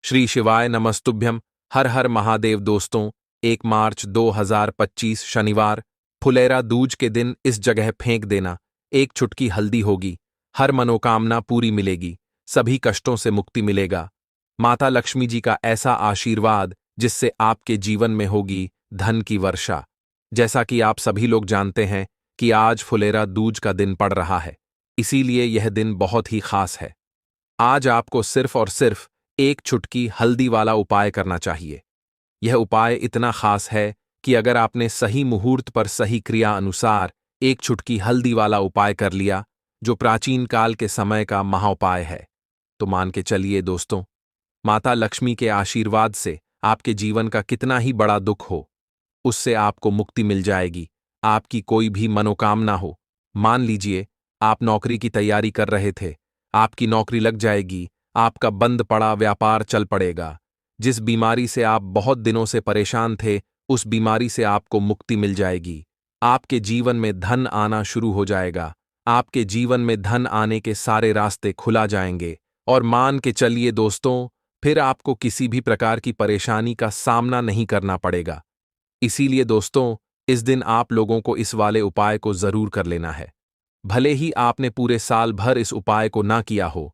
श्री शिवाय नमस्तुभ्यम। हर हर महादेव। दोस्तों, 1 मार्च 2025 शनिवार, फुलेरा दूज के दिन इस जगह फेंक देना। एक चुटकी हल्दी होगी, हर मनोकामना पूरी मिलेगी, सभी कष्टों से मुक्ति मिलेगा। माता लक्ष्मी जी का ऐसा आशीर्वाद जिससे आपके जीवन में होगी धन की वर्षा। जैसा कि आप सभी लोग जानते हैं कि आज फुलेरा दूज का दिन पड़ रहा है, इसीलिए यह दिन बहुत ही खास है। आज आपको सिर्फ और सिर्फ एक चुटकी हल्दी वाला उपाय करना चाहिए। यह उपाय इतना खास है कि अगर आपने सही मुहूर्त पर सही क्रिया अनुसार एक चुटकी हल्दी वाला उपाय कर लिया, जो प्राचीन काल के समय का महाउपाय है, तो मान के चलिए दोस्तों, माता लक्ष्मी के आशीर्वाद से आपके जीवन का कितना ही बड़ा दुख हो, उससे आपको मुक्ति मिल जाएगी। आपकी कोई भी मनोकामना हो, मान लीजिए आप नौकरी की तैयारी कर रहे थे, आपकी नौकरी लग जाएगी, आपका बंद पड़ा व्यापार चल पड़ेगा। जिस बीमारी से आप बहुत दिनों से परेशान थे, उस बीमारी से आपको मुक्ति मिल जाएगी। आपके जीवन में धन आना शुरू हो जाएगा। आपके जीवन में धन आने के सारे रास्ते खुला जाएंगे और मान के चलिए दोस्तों, फिर आपको किसी भी प्रकार की परेशानी का सामना नहीं करना पड़ेगा। इसीलिए दोस्तों, इस दिन आप लोगों को इस वाले उपाय को जरूर कर लेना है। भले ही आपने पूरे साल भर इस उपाय को ना किया हो,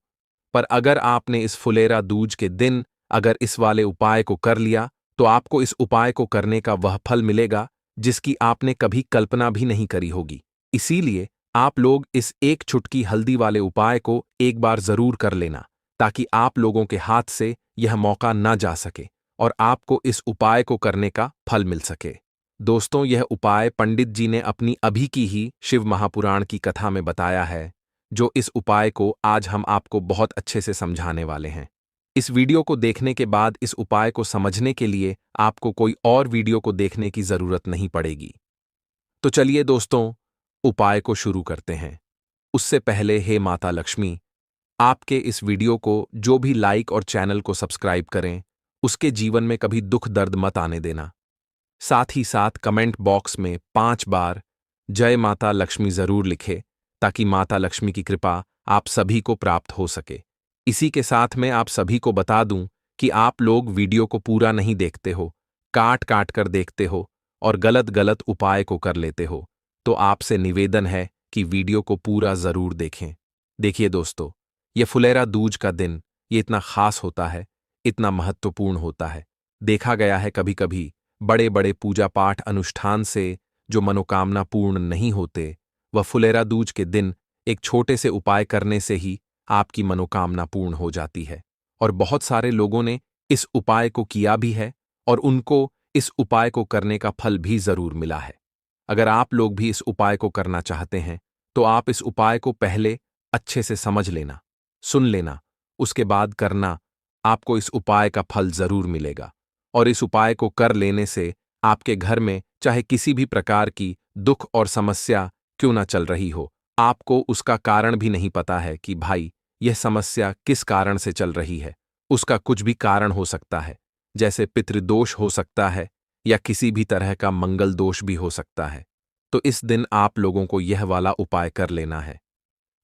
पर अगर आपने इस फुलेरा दूज के दिन अगर इस वाले उपाय को कर लिया, तो आपको इस उपाय को करने का वह फल मिलेगा जिसकी आपने कभी कल्पना भी नहीं करी होगी। इसीलिए आप लोग इस एक चुटकी हल्दी वाले उपाय को एक बार जरूर कर लेना, ताकि आप लोगों के हाथ से यह मौका ना जा सके और आपको इस उपाय को करने का फल मिल सके। दोस्तों, यह उपाय पंडित जी ने अपनी अभी की ही शिव महापुराण की कथा में बताया है, जो इस उपाय को आज हम आपको बहुत अच्छे से समझाने वाले हैं। इस वीडियो को देखने के बाद इस उपाय को समझने के लिए आपको कोई और वीडियो को देखने की जरूरत नहीं पड़ेगी। तो चलिए दोस्तों, उपाय को शुरू करते हैं। उससे पहले हे माता लक्ष्मी, आपके इस वीडियो को जो भी लाइक और चैनल को सब्सक्राइब करें, उसके जीवन में कभी दुख दर्द मत आने देना। साथ ही साथ कमेंट बॉक्स में 5 बार जय माता लक्ष्मी जरूर लिखे, ताकि माता लक्ष्मी की कृपा आप सभी को प्राप्त हो सके। इसी के साथ मैं आप सभी को बता दूं कि आप लोग वीडियो को पूरा नहीं देखते हो, काट काट कर देखते हो और गलत गलत उपाय को कर लेते हो, तो आपसे निवेदन है कि वीडियो को पूरा जरूर देखें। देखिए दोस्तों, यह फुलेरा दूज का दिन ये इतना खास होता है, इतना महत्वपूर्ण होता है। देखा गया है कभी कभी बड़े बड़े पूजा पाठ अनुष्ठान से जो मनोकामना पूर्ण नहीं होते, वह फुलेरा दूज के दिन एक छोटे से उपाय करने से ही आपकी मनोकामना पूर्ण हो जाती है। और बहुत सारे लोगों ने इस उपाय को किया भी है और उनको इस उपाय को करने का फल भी जरूर मिला है। अगर आप लोग भी इस उपाय को करना चाहते हैं, तो आप इस उपाय को पहले अच्छे से समझ लेना, सुन लेना, उसके बाद करना। आपको इस उपाय का फल जरूर मिलेगा और इस उपाय को कर लेने से आपके घर में चाहे किसी भी प्रकार की दुख और समस्या क्यों ना चल रही हो, आपको उसका कारण भी नहीं पता है कि भाई यह समस्या किस कारण से चल रही है। उसका कुछ भी कारण हो सकता है, जैसे पितृदोष हो सकता है या किसी भी तरह का मंगल दोष भी हो सकता है। तो इस दिन आप लोगों को यह वाला उपाय कर लेना है।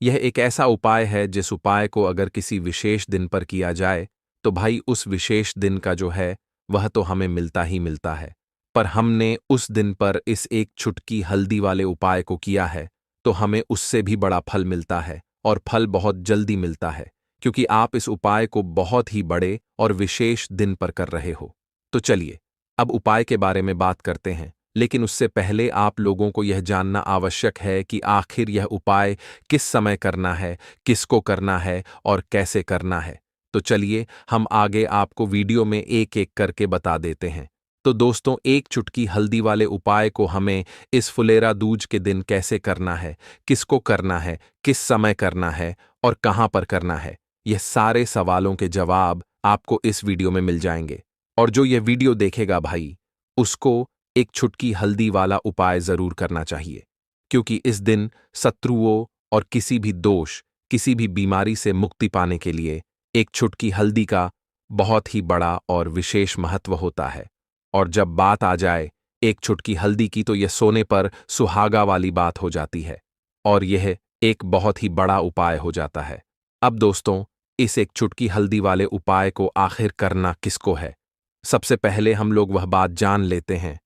यह एक ऐसा उपाय है जिस उपाय को अगर किसी विशेष दिन पर किया जाए, तो भाई उस विशेष दिन का जो है वह तो हमें मिलता ही मिलता है। पर हमने उस दिन पर इस एक चुटकी हल्दी वाले उपाय को किया है, तो हमें उससे भी बड़ा फल मिलता है और फल बहुत जल्दी मिलता है, क्योंकि आप इस उपाय को बहुत ही बड़े और विशेष दिन पर कर रहे हो। तो चलिए अब उपाय के बारे में बात करते हैं, लेकिन उससे पहले आप लोगों को यह जानना आवश्यक है कि आखिर यह उपाय किस समय करना है, किसको करना है और कैसे करना है। तो चलिए हम आगे आपको वीडियो में एक एक करके बता देते हैं। तो दोस्तों, एक चुटकी हल्दी वाले उपाय को हमें इस फुलेरा दूज के दिन कैसे करना है, किसको करना है, किस समय करना है और कहाँ पर करना है, यह सारे सवालों के जवाब आपको इस वीडियो में मिल जाएंगे। और जो यह वीडियो देखेगा भाई, उसको एक चुटकी हल्दी वाला उपाय जरूर करना चाहिए, क्योंकि इस दिन शत्रुओं और किसी भी दोष, किसी भी बीमारी से मुक्ति पाने के लिए एक चुटकी हल्दी का बहुत ही बड़ा और विशेष महत्व होता है। और जब बात आ जाए एक चुटकी हल्दी की, तो यह सोने पर सुहागा वाली बात हो जाती है और यह एक बहुत ही बड़ा उपाय हो जाता है। अब दोस्तों, इस एक चुटकी हल्दी वाले उपाय को आखिर करना किसको है? सबसे पहले हम लोग वह बात जान लेते हैं।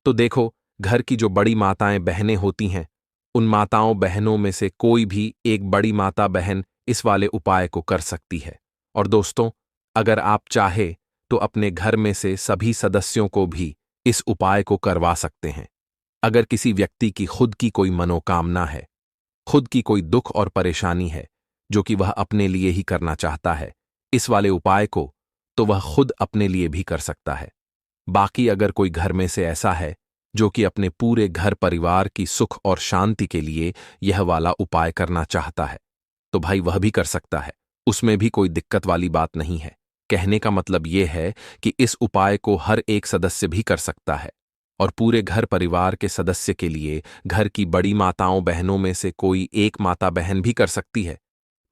तो देखो, घर की जो बड़ी माताएं बहनें होती हैं, उन माताओं बहनों में से कोई भी एक बड़ी माता बहन इस वाले उपाय को कर सकती है। और दोस्तों, अगर आप चाहे तो अपने घर में से सभी सदस्यों को भी इस उपाय को करवा सकते हैं। अगर किसी व्यक्ति की खुद की कोई मनोकामना है, खुद की कोई दुख और परेशानी है जो कि वह अपने लिए ही करना चाहता है इस वाले उपाय को, तो वह खुद अपने लिए भी कर सकता है। बाकी अगर कोई घर में से ऐसा है जो कि अपने पूरे घर परिवार की सुख और शांति के लिए यह वाला उपाय करना चाहता है, तो भाई वह भी कर सकता है। उसमें भी कोई दिक्कत वाली बात नहीं है। कहने का मतलब यह है कि इस उपाय को हर एक सदस्य भी कर सकता है और पूरे घर परिवार के सदस्य के लिए घर की बड़ी माताओं बहनों में से कोई एक माता बहन भी कर सकती है।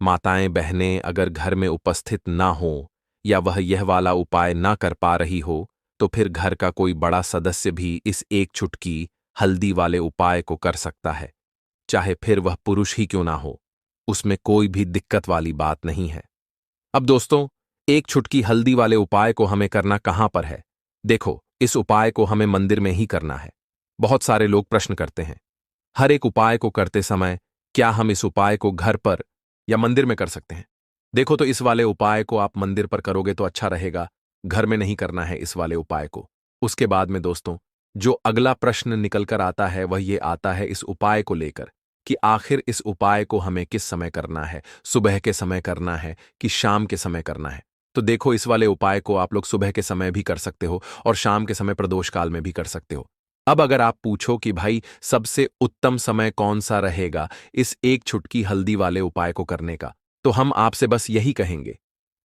माताएं बहनें अगर घर में उपस्थित ना हो या वह यह वाला उपाय ना कर पा रही हो, तो फिर घर का कोई बड़ा सदस्य भी इस एक चुटकी हल्दी वाले उपाय को कर सकता है, चाहे फिर वह पुरुष ही क्यों ना हो। उसमें कोई भी दिक्कत वाली बात नहीं है। अब दोस्तों, एक चुटकी हल्दी वाले उपाय को हमें करना कहां पर है? देखो, इस उपाय को हमें मंदिर में ही करना है। बहुत सारे लोग प्रश्न करते हैं, हर एक उपाय को करते समय क्या हम इस उपाय को घर पर या मंदिर में कर सकते हैं? देखो, तो इस वाले उपाय को आप मंदिर पर करोगे तो अच्छा रहेगा, घर में नहीं करना है इस वाले उपाय को। उसके बाद में दोस्तों, जो अगला प्रश्न निकल कर आता है वह ये आता है इस उपाय को लेकर कि आखिर इस उपाय को हमें किस समय करना है, सुबह के समय करना है कि शाम के समय करना है? तो देखो, इस वाले उपाय को आप लोग सुबह के समय भी कर सकते हो और शाम के समय प्रदोष काल में भी कर सकते हो। अब अगर आप पूछो कि भाई सबसे उत्तम समय कौन सा रहेगा इस एक चुटकी हल्दी वाले उपाय को करने का, तो हम आपसे बस यही कहेंगे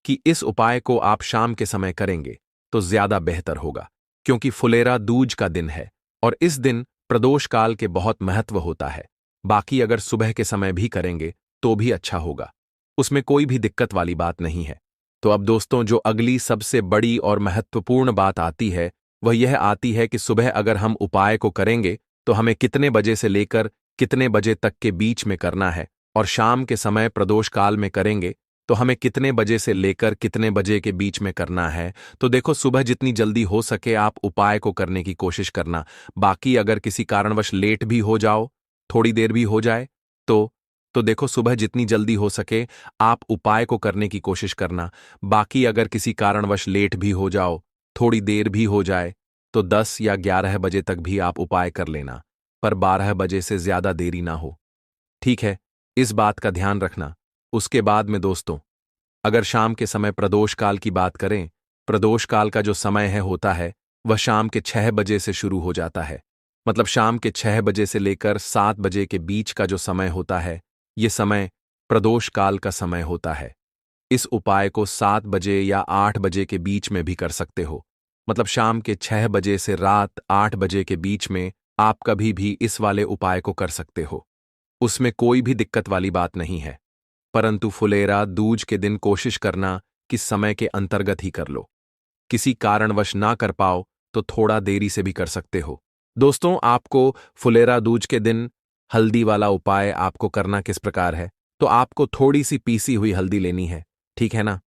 कि इस उपाय को आप शाम के समय करेंगे तो ज्यादा बेहतर होगा, क्योंकि फुलेरा दूज का दिन है और इस दिन प्रदोष काल के बहुत महत्व होता है। बाकी अगर सुबह के समय भी करेंगे तो भी अच्छा होगा, उसमें कोई भी दिक्कत वाली बात नहीं है। तो अब दोस्तों, जो अगली सबसे बड़ी और महत्वपूर्ण बात आती है वह यह आती है कि सुबह अगर हम उपाय को करेंगे तो हमें कितने बजे से लेकर कितने बजे तक के बीच में करना है, और शाम के समय प्रदोष काल में करेंगे तो हमें कितने बजे से लेकर कितने बजे के बीच में करना है। तो देखो, सुबह जितनी जल्दी हो सके आप उपाय को करने की कोशिश करना। बाकी अगर किसी कारणवश लेट भी हो जाओ, थोड़ी देर भी हो जाए, तो देखो, सुबह जितनी जल्दी हो सके आप उपाय को करने की कोशिश करना। बाकी अगर किसी कारणवश लेट भी हो जाओ, थोड़ी देर भी हो जाए, तो 10 या 11 बजे तक भी आप उपाय कर लेना, पर 12 बजे से ज्यादा देरी ना हो। ठीक है, इस बात का ध्यान रखना। उसके बाद में दोस्तों, अगर शाम के समय प्रदोष काल की बात करें, प्रदोष काल का जो समय है होता है वह शाम के 6 बजे से शुरू हो जाता है। मतलब शाम के 6 बजे से लेकर 7 बजे के बीच का जो समय होता है, ये समय प्रदोष काल का समय होता है। इस उपाय को 7 बजे या 8 बजे के बीच में भी कर सकते हो। मतलब शाम के 6 बजे से रात 8 बजे के बीच में आप कभी भी इस वाले उपाय को कर सकते हो। उसमें कोई भी दिक्कत वाली बात नहीं है। परंतु फुलेरा दूज के दिन कोशिश करना कि समय के अंतर्गत ही कर लो। किसी कारणवश ना कर पाओ तो थोड़ा देरी से भी कर सकते हो। दोस्तों, आपको फुलेरा दूज के दिन हल्दी वाला उपाय आपको करना किस प्रकार है? तो आपको थोड़ी सी पीसी हुई हल्दी लेनी है, ठीक है ना?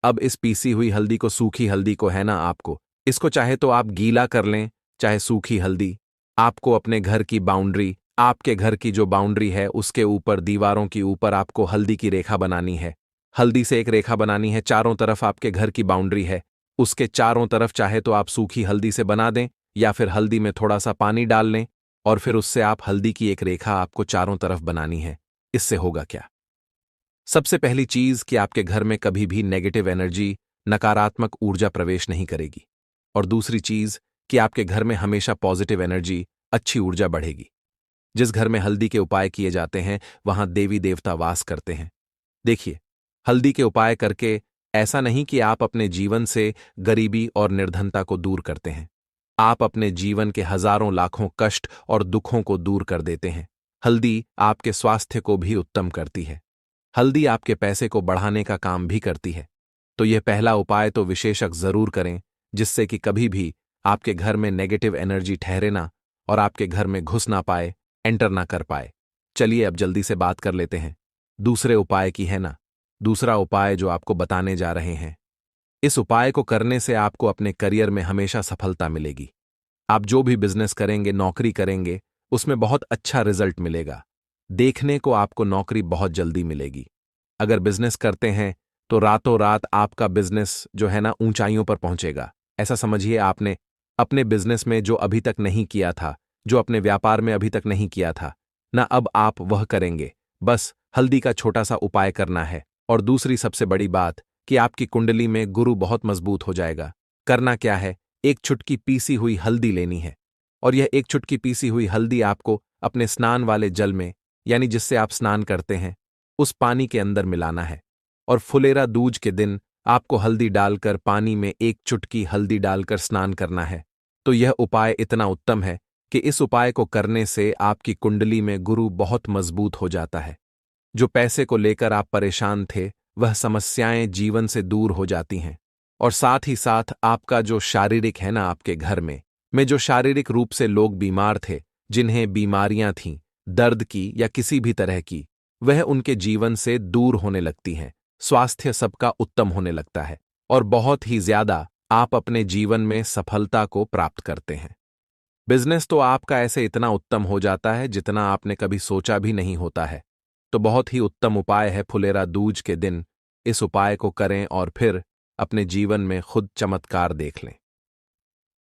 अब इस पीसी हुई हल्दी को, सूखी हल्दी को है ना, आपको इसको चाहे तो आप गीला कर लें, चाहे सूखी हल्दी। आपको अपने घर की बाउंड्री, आपके घर की जो बाउंड्री है उसके ऊपर, दीवारों की ऊपर आपको हल्दी की रेखा बनानी है। हल्दी से एक रेखा बनानी है, चारों तरफ आपके घर की बाउंड्री है, उसके चारों तरफ चाहे तो आप सूखी हल्दी से बना दें या फिर हल्दी में थोड़ा सा पानी डाल लें और फिर उससे आप हल्दी की एक रेखा आपको चारों तरफ बनानी है। इससे होगा क्या? सबसे पहली चीज कि आपके घर में कभी भी नेगेटिव एनर्जी, नकारात्मक ऊर्जा प्रवेश नहीं करेगी। और दूसरी चीज कि आपके घर में हमेशा पॉजिटिव एनर्जी, अच्छी ऊर्जा बढ़ेगी। जिस घर में हल्दी के उपाय किए जाते हैं वहां देवी देवता वास करते हैं। देखिए, हल्दी के उपाय करके ऐसा नहीं कि आप अपने जीवन से गरीबी और निर्धनता को दूर करते हैं। आप अपने जीवन के हजारों लाखों कष्ट और दुखों को दूर कर देते हैं। हल्दी आपके स्वास्थ्य को भी उत्तम करती है। हल्दी आपके पैसे को बढ़ाने का काम भी करती है। तो यह पहला उपाय तो विशेषक जरूर करें, जिससे कि कभी भी आपके घर में नेगेटिव एनर्जी ठहरे ना और आपके घर में घुस ना पाए, एंटर ना कर पाए। चलिए अब जल्दी से बात कर लेते हैं दूसरे उपाय की, है ना? दूसरा उपाय जो आपको बताने जा रहे हैं, इस उपाय को करने से आपको अपने करियर में हमेशा सफलता मिलेगी। आप जो भी बिजनेस करेंगे, नौकरी करेंगे, उसमें बहुत अच्छा रिजल्ट मिलेगा। देखने को आपको नौकरी बहुत जल्दी मिलेगी। अगर बिजनेस करते हैं तो रातों रात आपका बिजनेस जो है ना ऊंचाइयों पर पहुंचेगा। ऐसा समझिए आपने अपने बिजनेस में जो अभी तक नहीं किया था, जो अपने व्यापार में अभी तक नहीं किया था, ना अब आप वह करेंगे। बस हल्दी का छोटा सा उपाय करना है। और दूसरी सबसे बड़ी बात कि आपकी कुंडली में गुरु बहुत मजबूत हो जाएगा। करना क्या है, एक चुटकी पीसी हुई हल्दी लेनी है। और यह एक चुटकी पीसी हुई हल्दी आपको अपने स्नान वाले जल में, यानी जिससे आप स्नान करते हैं, उस पानी के अंदर मिलाना है। और फुलेरा दूज के दिन आपको हल्दी डालकर पानी में एक चुटकी हल्दी डालकर स्नान करना है। तो यह उपाय इतना उत्तम है कि इस उपाय को करने से आपकी कुंडली में गुरु बहुत मजबूत हो जाता है। जो पैसे को लेकर आप परेशान थे, वह समस्याएं जीवन से दूर हो जाती हैं। और साथ ही साथ आपका जो शारीरिक है ना, आपके घर में जो शारीरिक रूप से लोग बीमार थे, जिन्हें बीमारियां थीं, दर्द की या किसी भी तरह की, वह उनके जीवन से दूर होने लगती हैं। स्वास्थ्य सबका उत्तम होने लगता है और बहुत ही ज्यादा आप अपने जीवन में सफलता को प्राप्त करते हैं। बिजनेस तो आपका ऐसे इतना उत्तम हो जाता है जितना आपने कभी सोचा भी नहीं होता है। तो बहुत ही उत्तम उपाय है, फुलेरा दूज के दिन इस उपाय को करें और फिर अपने जीवन में खुद चमत्कार देख लें।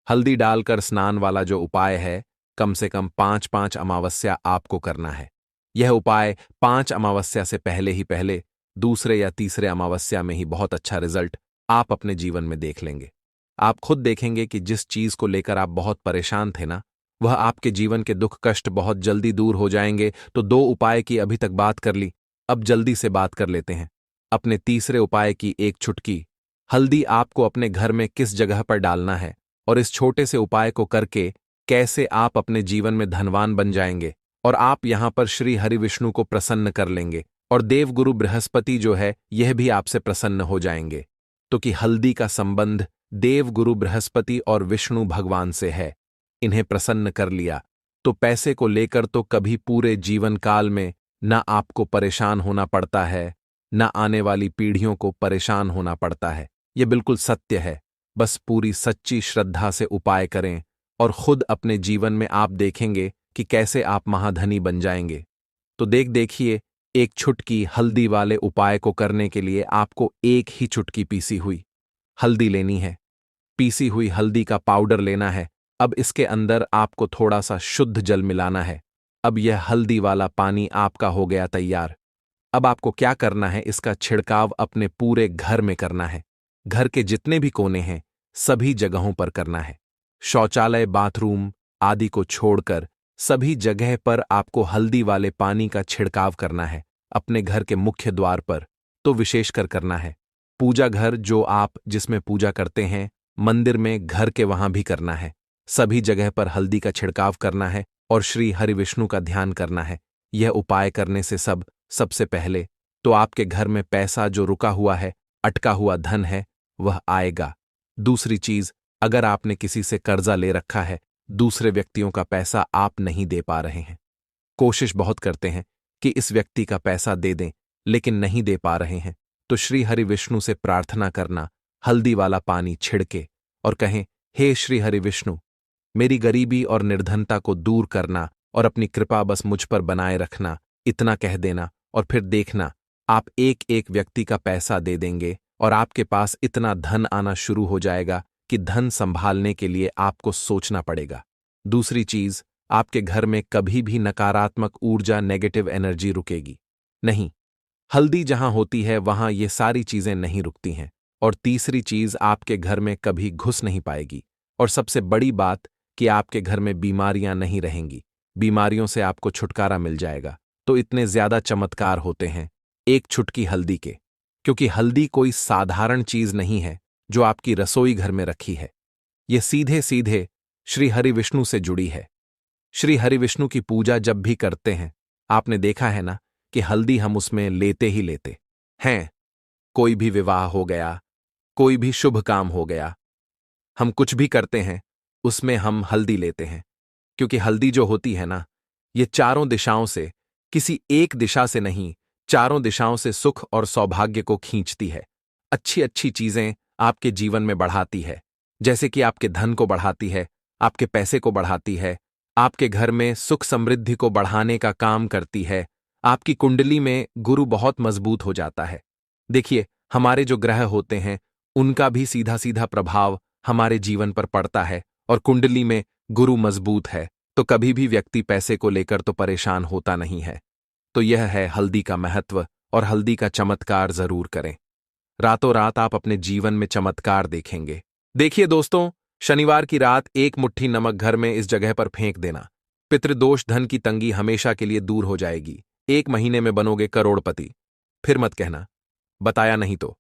हल्दी डालकर स्नान वाला जो उपाय है, कम से कम 5-5 अमावस्या आपको करना है। यह उपाय 5 अमावस्या से पहले ही पहले, दूसरे या तीसरे अमावस्या में ही बहुत अच्छा रिजल्ट आप अपने जीवन में देख लेंगे। आप खुद देखेंगे कि जिस चीज को लेकर आप बहुत परेशान थे ना, वह आपके जीवन के दुख कष्ट बहुत जल्दी दूर हो जाएंगे। तो 2 उपाय की अभी तक बात कर ली, अब जल्दी से बात कर लेते हैं अपने तीसरे उपाय की। एक चुटकी हल्दी आपको अपने घर में किस जगह पर डालना है और इस छोटे से उपाय को करके कैसे आप अपने जीवन में धनवान बन जाएंगे। और आप यहां पर श्री हरि विष्णु को प्रसन्न कर लेंगे और देवगुरु बृहस्पति जो है यह भी आपसे प्रसन्न हो जाएंगे। तो कि हल्दी का संबंध देवगुरु बृहस्पति और विष्णु भगवान से है। इन्हें प्रसन्न कर लिया तो पैसे को लेकर तो कभी पूरे जीवन काल में ना आपको परेशान होना पड़ता है, ना आने वाली पीढ़ियों को परेशान होना पड़ता है। यह बिल्कुल सत्य है। बस पूरी सच्ची श्रद्धा से उपाय करें और खुद अपने जीवन में आप देखेंगे कि कैसे आप महाधनी बन जाएंगे। तो देखिए, एक चुटकी हल्दी वाले उपाय को करने के लिए आपको एक ही चुटकी पीसी हुई हल्दी लेनी है। पीसी हुई हल्दी का पाउडर लेना है। अब इसके अंदर आपको थोड़ा सा शुद्ध जल मिलाना है। अब यह हल्दी वाला पानी आपका हो गया तैयार। अब आपको क्या करना है, इसका छिड़काव अपने पूरे घर में करना है। घर के जितने भी कोने हैं, सभी जगहों पर करना है। शौचालय, बाथरूम आदि को छोड़कर सभी जगह पर आपको हल्दी वाले पानी का छिड़काव करना है। अपने घर के मुख्य द्वार पर तो विशेषकर करना है। पूजा घर जो आप जिसमें पूजा करते हैं, मंदिर में, घर के वहां भी करना है। सभी जगह पर हल्दी का छिड़काव करना है और श्री हरि विष्णु का ध्यान करना है। यह उपाय करने से सबसे पहले तो आपके घर में पैसा जो रुका हुआ है, अटका हुआ धन है, वह आएगा। दूसरी चीज, अगर आपने किसी से कर्जा ले रखा है, दूसरे व्यक्तियों का पैसा आप नहीं दे पा रहे हैं, कोशिश बहुत करते हैं कि इस व्यक्ति का पैसा दे दें, लेकिन नहीं दे पा रहे हैं, तो श्री हरि विष्णु से प्रार्थना करना, हल्दी वाला पानी छिड़के और कहें, हे श्री हरि विष्णु, मेरी गरीबी और निर्धनता को दूर करना और अपनी कृपा बस मुझ पर बनाए रखना। इतना कह देना और फिर देखना, आप एक एक व्यक्ति का पैसा दे देंगे और आपके पास इतना धन आना शुरू हो जाएगा कि धन संभालने के लिए आपको सोचना पड़ेगा। दूसरी चीज, आपके घर में कभी भी नकारात्मक ऊर्जा, नेगेटिव एनर्जी रुकेगी नहीं। हल्दी जहां होती है वहां ये सारी चीजें नहीं रुकती हैं। और तीसरी चीज, आपके घर में कभी घुस नहीं पाएगी। और सबसे बड़ी बात कि आपके घर में बीमारियां नहीं रहेंगी। बीमारियों से आपको छुटकारा मिल जाएगा। तो इतने ज्यादा चमत्कार होते हैं एक चुटकी हल्दी के, क्योंकि हल्दी कोई साधारण चीज नहीं है जो आपकी रसोई घर में रखी है। यह सीधे सीधे श्री हरि विष्णु से जुड़ी है। श्री हरि विष्णु की पूजा जब भी करते हैं, आपने देखा है ना कि हल्दी हम उसमें लेते ही लेते हैं। कोई भी विवाह हो गया, कोई भी शुभ काम हो गया, हम कुछ भी करते हैं उसमें हम हल्दी लेते हैं। क्योंकि हल्दी जो होती है ना, ये चारों दिशाओं से, किसी एक दिशा से नहीं, चारों दिशाओं से सुख और सौभाग्य को खींचती है। अच्छी अच्छी चीजें आपके जीवन में बढ़ाती है, जैसे कि आपके धन को बढ़ाती है, आपके पैसे को बढ़ाती है, आपके घर में सुख समृद्धि को बढ़ाने का काम करती है। आपकी कुंडली में गुरु बहुत मजबूत हो जाता है। देखिए, हमारे जो ग्रह होते हैं उनका भी सीधा सीधा प्रभाव हमारे जीवन पर पड़ता है, और कुंडली में गुरु मजबूत है तो कभी भी व्यक्ति पैसे को लेकर तो परेशान होता नहीं है। तो यह है हल्दी का महत्व, और हल्दी का चमत्कार जरूर करें। रातों रात आप अपने जीवन में चमत्कार देखेंगे। देखिए दोस्तों, शनिवार की रात एक मुट्ठी नमक घर में इस जगह पर फेंक देना। पितृदोष, धन की तंगी हमेशा के लिए दूर हो जाएगी। 1 महीने में बनोगे करोड़पति। फिर मत कहना बताया नहीं तो।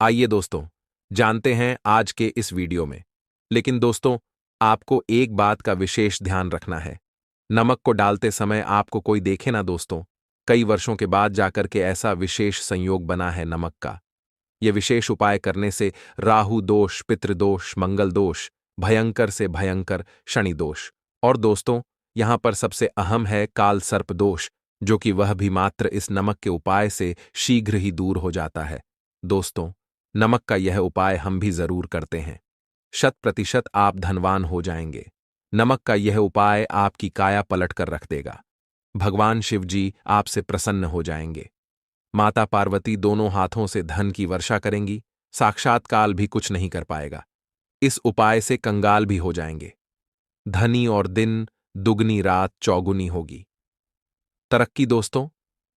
आइए दोस्तों, जानते हैं आज के इस वीडियो में। लेकिन दोस्तों, आपको एक बात का विशेष ध्यान रखना है। नमक को डालते समय आपको कोई देखे ना दोस्तों। कई वर्षों के बाद जाकर के ऐसा विशेष संयोग बना है नमक का। यह विशेष उपाय करने से राहु दोष, पितृदोष, मंगल दोष, भयंकर से भयंकर शनि दोष, और दोस्तों यहां पर सबसे अहम है काल सर्प दोष, जो कि वह भी मात्र इस नमक के उपाय से शीघ्र ही दूर हो जाता है। दोस्तों, नमक का यह उपाय हम भी जरूर करते हैं। 100% आप धनवान हो जाएंगे। नमक का यह उपाय आपकी काया पलट कर रख देगा। भगवान शिव जी आपसे प्रसन्न हो जाएंगे। माता पार्वती दोनों हाथों से धन की वर्षा करेंगी। साक्षात काल भी कुछ नहीं कर पाएगा। इस उपाय से कंगाल भी हो जाएंगे। धनी और दिन दुगनी रात चौगुनी होगी। तरक्की दोस्तों,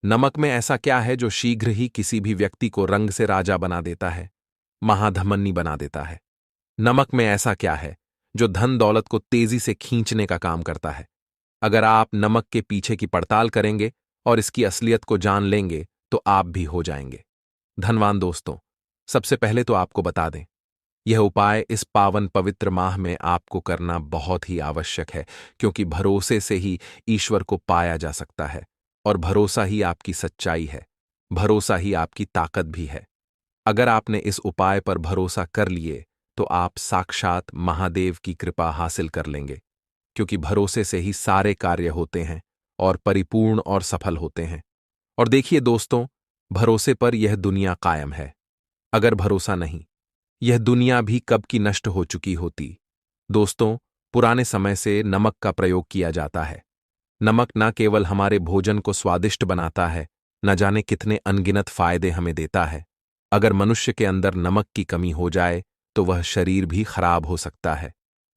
नमक में ऐसा क्या है जो शीघ्र ही किसी भी व्यक्ति को रंग से राजा बना देता है, महाधमनी बना देता है? नमक में ऐसा क्या है जो धन दौलत को तेजी से खींचने का काम करता है? अगर आप नमक के पीछे की पड़ताल करेंगे और इसकी असलियत को जान लेंगे तो आप भी हो जाएंगे धनवान। दोस्तों, सबसे पहले तो आपको बता दें, यह उपाय इस पावन पवित्र माह में आपको करना बहुत ही आवश्यक है, क्योंकि भरोसे से ही ईश्वर को पाया जा सकता है, और भरोसा ही आपकी सच्चाई है, भरोसा ही आपकी ताकत भी है। अगर आपने इस उपाय पर भरोसा कर लिए तो आप साक्षात महादेव की कृपा हासिल कर लेंगे, क्योंकि भरोसे से ही सारे कार्य होते हैं और परिपूर्ण और सफल होते हैं। और देखिए दोस्तों, भरोसे पर यह दुनिया कायम है। अगर भरोसा नहीं, यह दुनिया भी कब की नष्ट हो चुकी होती। दोस्तों, पुराने समय से नमक का प्रयोग किया जाता है। नमक न केवल हमारे भोजन को स्वादिष्ट बनाता है, न जाने कितने अनगिनत फायदे हमें देता है। अगर मनुष्य के अंदर नमक की कमी हो जाए तो वह शरीर भी खराब हो सकता है।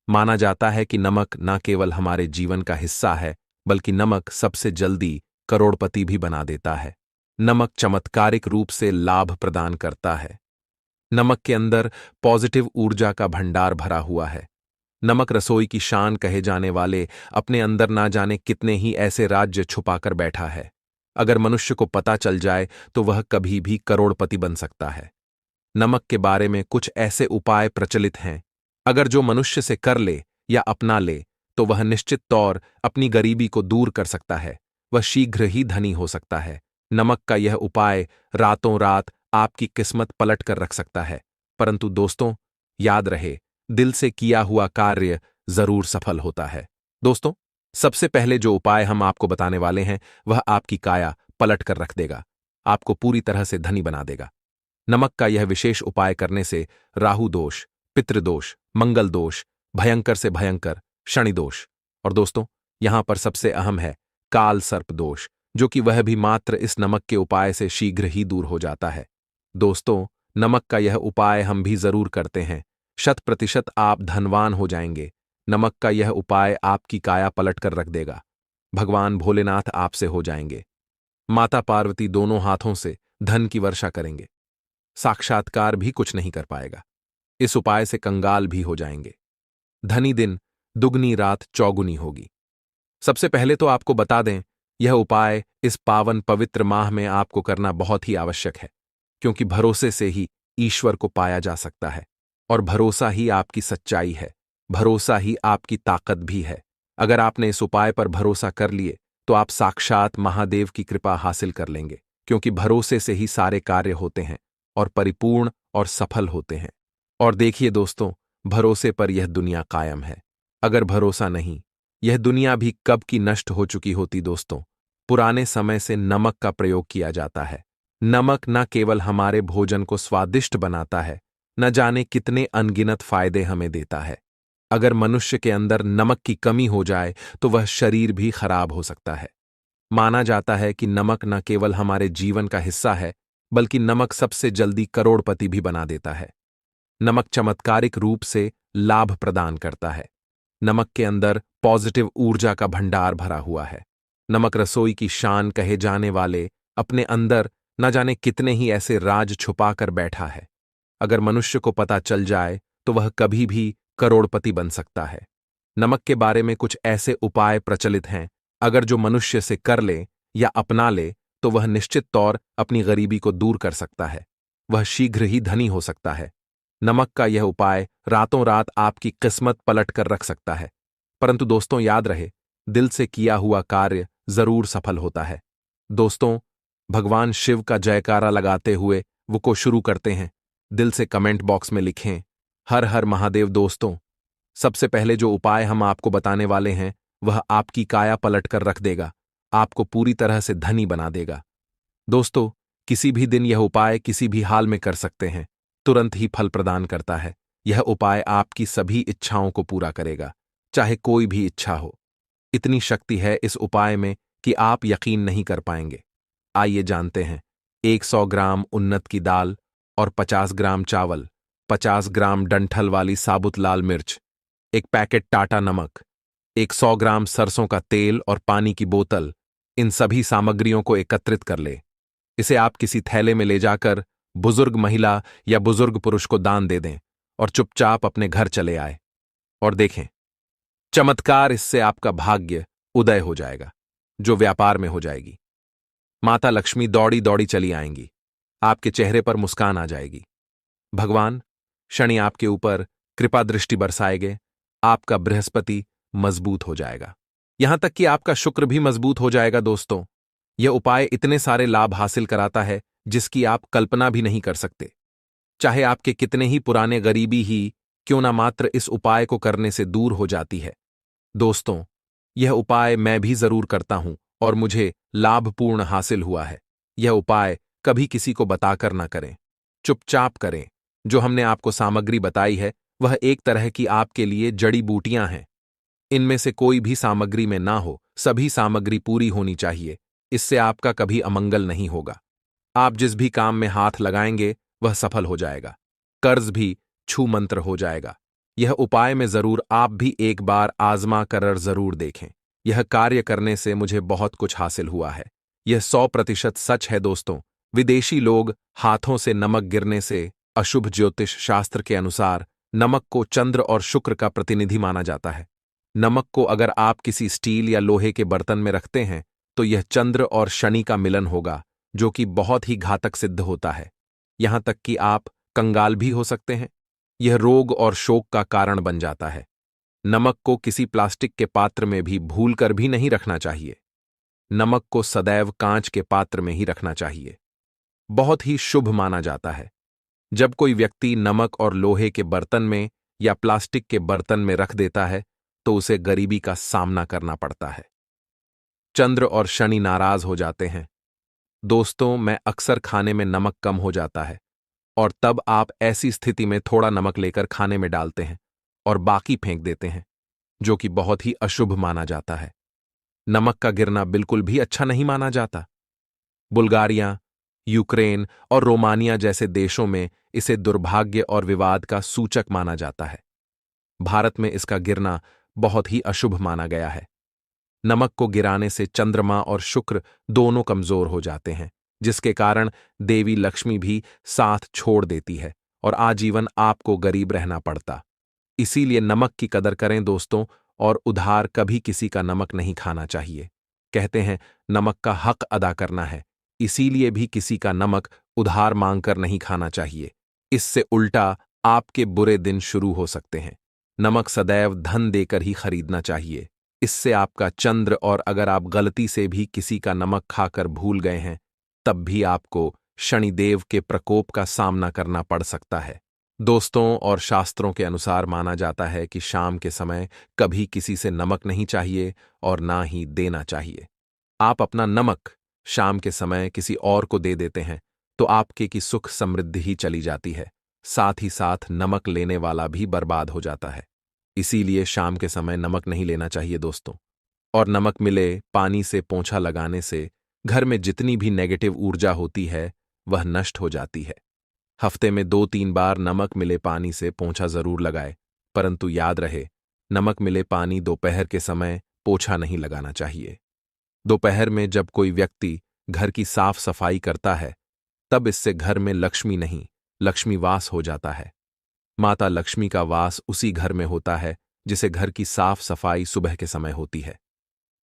माना जाता है कि नमक न केवल हमारे जीवन का हिस्सा है, बल्कि नमक सबसे जल्दी करोड़पति भी बना देता है। नमक चमत्कारिक रूप से लाभ प्रदान करता है। नमक के अंदर पॉजिटिव ऊर्जा का भंडार भरा हुआ है। नमक रसोई की शान कहे जाने वाले अपने अंदर ना जाने कितने ही ऐसे राज्य छुपाकर बैठा है। अगर मनुष्य को पता चल जाए तो वह कभी भी करोड़पति बन सकता है। नमक के बारे में कुछ ऐसे उपाय प्रचलित हैं, अगर जो मनुष्य से कर ले या अपना ले तो वह निश्चित तौर अपनी गरीबी को दूर कर सकता है, वह शीघ्र ही धनी हो सकता है। नमक का यह उपाय रातों रात आपकी किस्मत पलट कर रख सकता है। परंतु दोस्तों, याद रहे, दिल से किया हुआ कार्य जरूर सफल होता है। दोस्तों, सबसे पहले जो उपाय हम आपको बताने वाले हैं वह आपकी काया पलट कर रख देगा, आपको पूरी तरह से धनी बना देगा। नमक का यह विशेष उपाय करने से राहु दोष, पितृदोष, मंगल दोष, भयंकर से भयंकर शनि दोष, और दोस्तों यहां पर सबसे अहम है काल सर्प दोष, जो कि वह भी मात्र इस नमक के उपाय से शीघ्र ही दूर हो जाता है। दोस्तों, नमक का यह उपाय हम भी जरूर करते हैं। 100% आप धनवान हो जाएंगे। नमक का यह उपाय आपकी काया पलट कर रख देगा। भगवान भोलेनाथ आपसे हो जाएंगे। माता पार्वती दोनों हाथों से धन की वर्षा करेंगे। साक्षात्कार भी कुछ नहीं कर पाएगा। इस उपाय से कंगाल भी हो जाएंगे। धनी दिन दुगनी रात चौगुनी होगी। सबसे पहले तो आपको बता दें, यह उपाय इस पावन पवित्र माह में आपको करना बहुत ही आवश्यक है, क्योंकि भरोसे से ही ईश्वर को पाया जा सकता है, और भरोसा ही आपकी सच्चाई है, भरोसा ही आपकी ताकत भी है। अगर आपने इस उपाय पर भरोसा कर लिए तो आप साक्षात महादेव की कृपा हासिल कर लेंगे, क्योंकि भरोसे से ही सारे कार्य होते हैं और परिपूर्ण और सफल होते हैं। और देखिए दोस्तों, भरोसे पर यह दुनिया कायम है। अगर भरोसा नहीं, यह दुनिया भी कब की नष्ट हो चुकी होती। दोस्तों, पुराने समय से नमक का प्रयोग किया जाता है। नमक न केवल हमारे भोजन को स्वादिष्ट बनाता है, न जाने कितने अनगिनत फायदे हमें देता है। अगर मनुष्य के अंदर नमक की कमी हो जाए तो वह शरीर भी खराब हो सकता है। माना जाता है कि नमक न केवल हमारे जीवन का हिस्सा है, बल्कि नमक सबसे जल्दी करोड़पति भी बना देता है। नमक चमत्कारिक रूप से लाभ प्रदान करता है। नमक के अंदर पॉजिटिव ऊर्जा का भंडार भरा हुआ है। नमक रसोई की शान कहे जाने वाले अपने अंदर न जाने कितने ही ऐसे राज छुपा कर बैठा है। अगर मनुष्य को पता चल जाए तो वह कभी भी करोड़पति बन सकता है। नमक के बारे में कुछ ऐसे उपाय प्रचलित हैं, अगर जो मनुष्य से कर ले या अपना ले तो वह निश्चित तौर अपनी गरीबी को दूर कर सकता है। वह शीघ्र ही धनी हो सकता है। नमक का यह उपाय रातों रात आपकी किस्मत पलट कर रख सकता है। परंतु दोस्तों याद रहे, दिल से किया हुआ कार्य जरूर सफल होता है। दोस्तों, भगवान शिव का जयकारा लगाते हुए वो को शुरू करते हैं। दिल से कमेंट बॉक्स में लिखें, हर हर महादेव। दोस्तों, सबसे पहले जो उपाय हम आपको बताने वाले हैं वह आपकी काया पलट कर रख देगा, आपको पूरी तरह से धनी बना देगा। दोस्तों, किसी भी दिन यह उपाय किसी भी हाल में कर सकते हैं, तुरंत ही फल प्रदान करता है। यह उपाय आपकी सभी इच्छाओं को पूरा करेगा, चाहे कोई भी इच्छा हो। इतनी शक्ति है इस उपाय में कि आप यकीन नहीं कर पाएंगे। आइए जानते हैं। 100 ग्राम उन्नत की दाल और 50 ग्राम चावल, 50 ग्राम डंठल वाली साबुत लाल मिर्च, एक पैकेट टाटा नमक, 100 ग्राम सरसों का तेल और पानी की बोतल, इन सभी सामग्रियों को एकत्रित कर ले। इसे आप किसी थैले में ले जाकर बुजुर्ग महिला या बुजुर्ग पुरुष को दान दे दें और चुपचाप अपने घर चले आए। और देखें, चमत्कार, इससे आपका भाग्य उदय हो जाएगा, जो व्यापार में हो जाएगी। माता लक्ष्मी दौड़ी दौड़ी चली आएंगी, आपके चेहरे पर मुस्कान आ जाएगी। भगवान शनि आपके ऊपर कृपा दृष्टि बरसाएंगे, आपका बृहस्पति मजबूत हो जाएगा, यहां तक कि आपका शुक्र भी मजबूत हो जाएगा। दोस्तों, यह उपाय इतने सारे लाभ हासिल कराता है जिसकी आप कल्पना भी नहीं कर सकते। चाहे आपके कितने ही पुराने गरीबी ही क्यों ना मात्र इस उपाय को करने से दूर हो जाती है। दोस्तों, यह उपाय मैं भी जरूर करता हूं और मुझे लाभपूर्ण हासिल हुआ है। यह उपाय कभी किसी को बताकर ना करें, चुपचाप करें। जो हमने आपको सामग्री बताई है वह एक तरह की आपके लिए जड़ी बूटियां हैं। इनमें से कोई भी सामग्री में ना हो, सभी सामग्री पूरी होनी चाहिए। इससे आपका कभी अमंगल नहीं होगा। आप जिस भी काम में हाथ लगाएंगे वह सफल हो जाएगा, कर्ज भी छू मंत्र हो जाएगा। यह उपाय में जरूर आप भी एक बार आजमा कर जरूर देखें। यह कार्य करने से मुझे बहुत कुछ हासिल हुआ है। यह 100% सच है। दोस्तों, विदेशी लोग हाथों से नमक गिरने से अशुभ ज्योतिष शास्त्र के अनुसार नमक को चंद्र और शुक्र का प्रतिनिधि माना जाता है। नमक को अगर आप किसी स्टील या लोहे के बर्तन में रखते हैं तो यह चंद्र और शनि का मिलन होगा, जो कि बहुत ही घातक सिद्ध होता है। यहां तक कि आप कंगाल भी हो सकते हैं। यह रोग और शोक का कारण बन जाता है। नमक को किसी प्लास्टिक के पात्र में भी भूलकर भी नहीं रखना चाहिए। नमक को सदैव कांच के पात्र में ही रखना चाहिए। बहुत ही शुभ माना जाता है। जब कोई व्यक्ति नमक और लोहे के बर्तन में या प्लास्टिक के बर्तन में रख देता है तो उसे गरीबी का सामना करना पड़ता है। चंद्र और शनि नाराज हो जाते हैं। दोस्तों, मैं अक्सर खाने में नमक कम हो जाता है और तब आप ऐसी स्थिति में थोड़ा नमक लेकर खाने में डालते हैं और बाकी फेंक देते हैं, जो कि बहुत ही अशुभ माना जाता है। नमक का गिरना बिल्कुल भी अच्छा नहीं माना जाता। बुल्गारिया, यूक्रेन और रोमानिया जैसे देशों में इसे दुर्भाग्य और विवाद का सूचक माना जाता है। भारत में इसका गिरना बहुत ही अशुभ माना गया है। नमक को गिराने से चंद्रमा और शुक्र दोनों कमजोर हो जाते हैं, जिसके कारण देवी लक्ष्मी भी साथ छोड़ देती है और आजीवन आपको गरीब रहना पड़ता। इसीलिए नमक की कदर करें दोस्तों, और उधार कभी किसी का नमक नहीं खाना चाहिए। कहते हैं नमक का हक अदा करना है, इसीलिए भी किसी का नमक उधार मांगकर नहीं खाना चाहिए। इससे उल्टा आपके बुरे दिन शुरू हो सकते हैं। नमक सदैव धन देकर ही खरीदना चाहिए, इससे आपका चंद्र, और अगर आप गलती से भी किसी का नमक खाकर भूल गए हैं तब भी आपको शनिदेव के प्रकोप का सामना करना पड़ सकता है। दोस्तों, और शास्त्रों के अनुसार माना जाता है कि शाम के समय कभी किसी से नमक नहीं चाहिए और ना ही देना चाहिए। आप अपना नमक शाम के समय किसी और को दे देते हैं तो आपके की सुख समृद्धि ही चली जाती है, साथ ही साथ नमक लेने वाला भी बर्बाद हो जाता है। इसीलिए शाम के समय नमक नहीं लेना चाहिए दोस्तों। और नमक मिले पानी से पोंछा लगाने से घर में जितनी भी नेगेटिव ऊर्जा होती है वह नष्ट हो जाती है। हफ्ते में 2-3 बार नमक मिले पानी से पोंछा जरूर लगाए, परंतु याद रहे, नमक मिले पानी दोपहर के समय पोछा नहीं लगाना चाहिए। दोपहर में जब कोई व्यक्ति घर की साफ सफाई करता है तब इससे घर में लक्ष्मी नहीं, लक्ष्मी वास हो जाता है। माता लक्ष्मी का वास उसी घर में होता है जिसे घर की साफ सफाई सुबह के समय होती है।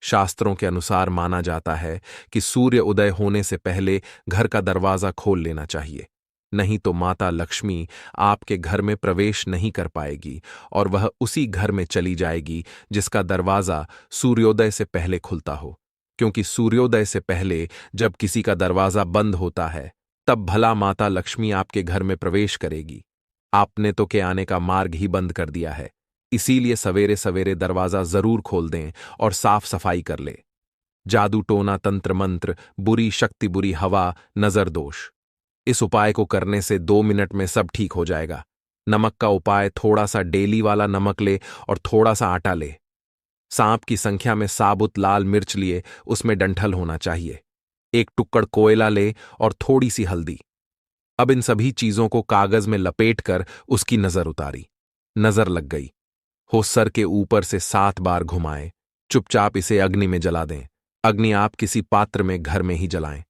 शास्त्रों के अनुसार माना जाता है कि सूर्य उदय होने से पहले घर का दरवाजा खोल लेना चाहिए, नहीं तो माता लक्ष्मी आपके घर में प्रवेश नहीं कर पाएगी और वह उसी घर में चली जाएगी जिसका दरवाजा सूर्योदय से पहले खुलता हो। क्योंकि सूर्योदय से पहले जब किसी का दरवाजा बंद होता है तब भला माता लक्ष्मी आपके घर में प्रवेश करेगी। आपने तो के आने का मार्ग ही बंद कर दिया है। इसीलिए सवेरे सवेरे दरवाजा जरूर खोल दें और साफ सफाई कर ले। जादू टोना तंत्र मंत्र, बुरी शक्ति, बुरी हवा, नजर दोष, इस उपाय को करने से 2 मिनट में सब ठीक हो जाएगा। नमक का उपाय, थोड़ा सा डेली वाला नमक ले और थोड़ा सा आटा ले। सांप की संख्या में साबुत लाल मिर्च लिए, उसमें डंठल होना चाहिए। एक टुक्कड़ कोयला ले और थोड़ी सी हल्दी। अब इन सभी चीजों को कागज में लपेटकर उसकी नजर उतारी। नजर लग गई हो, सर के ऊपर से 7 बार घुमाएं। चुपचाप इसे अग्नि में जला दें। अग्नि आप किसी पात्र में घर में ही जलाएं।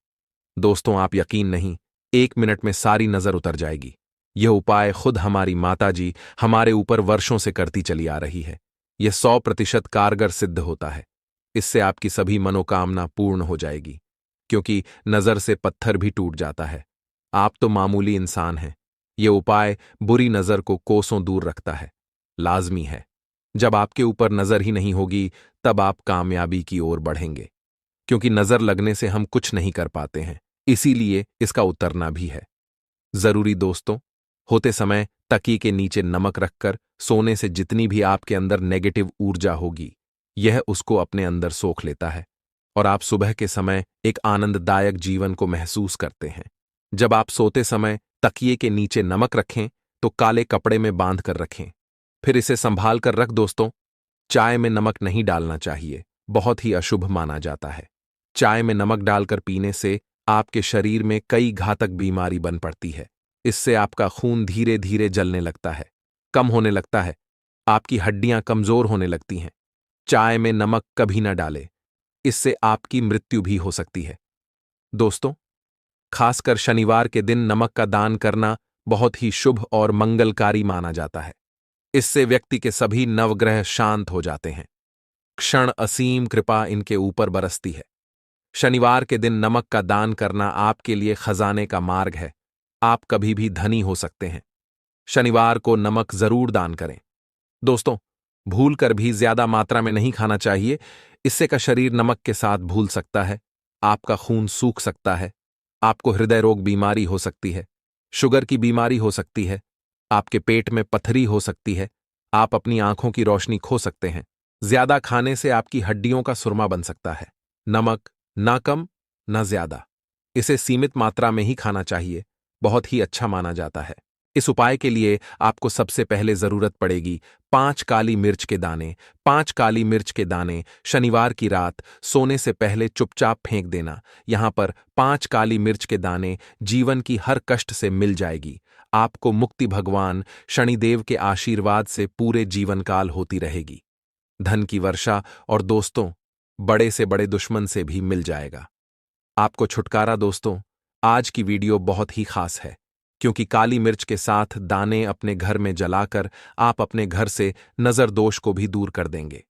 दोस्तों, आप यकीन नहीं, 1 मिनट में सारी नजर उतर जाएगी। यह उपाय खुद हमारी माताजी हमारे ऊपर वर्षों से करती चली आ रही है। यह 100% कारगर सिद्ध होता है। इससे आपकी सभी मनोकामना पूर्ण हो जाएगी, क्योंकि नजर से पत्थर भी टूट जाता है। आप तो मामूली इंसान हैं। यह उपाय बुरी नजर को कोसों दूर रखता है, लाजमी है। जब आपके ऊपर नजर ही नहीं होगी तब आप कामयाबी की ओर बढ़ेंगे, क्योंकि नजर लगने से हम कुछ नहीं कर पाते हैं, इसीलिए इसका उतरना भी है जरूरी। दोस्तों, होते समय तकिए के नीचे नमक रखकर सोने से जितनी भी आपके अंदर नेगेटिव ऊर्जा होगी यह उसको अपने अंदर सोख लेता है और आप सुबह के समय एक आनंददायक जीवन को महसूस करते हैं। जब आप सोते समय तकिए के नीचे नमक रखें तो काले कपड़े में बांध कर रखें, फिर इसे संभाल कर रख। दोस्तों, चाय में नमक नहीं डालना चाहिए, बहुत ही अशुभ माना जाता है। चाय में नमक डालकर पीने से आपके शरीर में कई घातक बीमारी बन पड़ती है। इससे आपका खून धीरे धीरे जलने लगता है, कम होने लगता है, आपकी हड्डियां कमजोर होने लगती हैं। चाय में नमक कभी न डालें, इससे आपकी मृत्यु भी हो सकती है। दोस्तों, खासकर शनिवार के दिन नमक का दान करना बहुत ही शुभ और मंगलकारी माना जाता है। इससे व्यक्ति के सभी नवग्रह शांत हो जाते हैं। क्षण असीम कृपा इनके ऊपर बरसती है। शनिवार के दिन नमक का दान करना आपके लिए खजाने का मार्ग है। आप कभी भी धनी हो सकते हैं। शनिवार को नमक जरूर दान करें। दोस्तों, भूल कर भी ज्यादा मात्रा में नहीं खाना चाहिए। इससे का शरीर नमक के साथ भूल सकता है, आपका खून सूख सकता है, आपको हृदय रोग बीमारी हो सकती है, शुगर की बीमारी हो सकती है, आपके पेट में पथरी हो सकती है, आप अपनी आंखों की रोशनी खो सकते हैं। ज्यादा खाने से आपकी हड्डियों का सुरमा बन सकता है। नमक ना कम ना ज्यादा, इसे सीमित मात्रा में ही खाना चाहिए, बहुत ही अच्छा माना जाता है। इस उपाय के लिए आपको सबसे पहले जरूरत पड़ेगी 5 काली मिर्च के दाने। 5 काली मिर्च के दाने शनिवार की रात सोने से पहले चुपचाप फेंक देना। यहां पर 5 काली मिर्च के दाने जीवन की हर कष्ट से मिल जाएगी। आपको मुक्ति भगवान शनिदेव के आशीर्वाद से पूरे जीवन काल होती रहेगी। धन की वर्षा और दोस्तों, बड़े से बड़े दुश्मन से भी मिल जाएगा आपको छुटकारा। दोस्तों, आज की वीडियो बहुत ही खास है, क्योंकि काली मिर्च के साथ दाने अपने घर में जलाकर आप अपने घर से नजर दोष को भी दूर कर देंगे।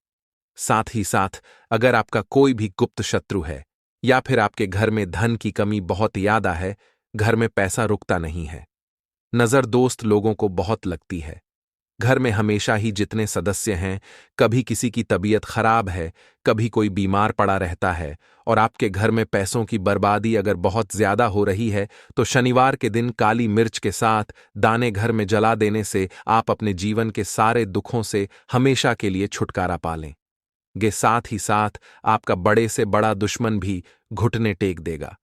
साथ ही साथ अगर आपका कोई भी गुप्त शत्रु है या फिर आपके घर में धन की कमी बहुत ज्यादा है, घर में पैसा रुकता नहीं है, नजर दोस्त लोगों को बहुत लगती है, घर में हमेशा ही जितने सदस्य हैं, कभी किसी की तबीयत खराब है, कभी कोई बीमार पड़ा रहता है और आपके घर में पैसों की बर्बादी अगर बहुत ज्यादा हो रही है, तो शनिवार के दिन काली मिर्च के साथ दाने घर में जला देने से आप अपने जीवन के सारे दुखों से हमेशा के लिए छुटकारा पा लें। गे साथ ही साथ आपका बड़े से बड़ा दुश्मन भी घुटने टेक देगा।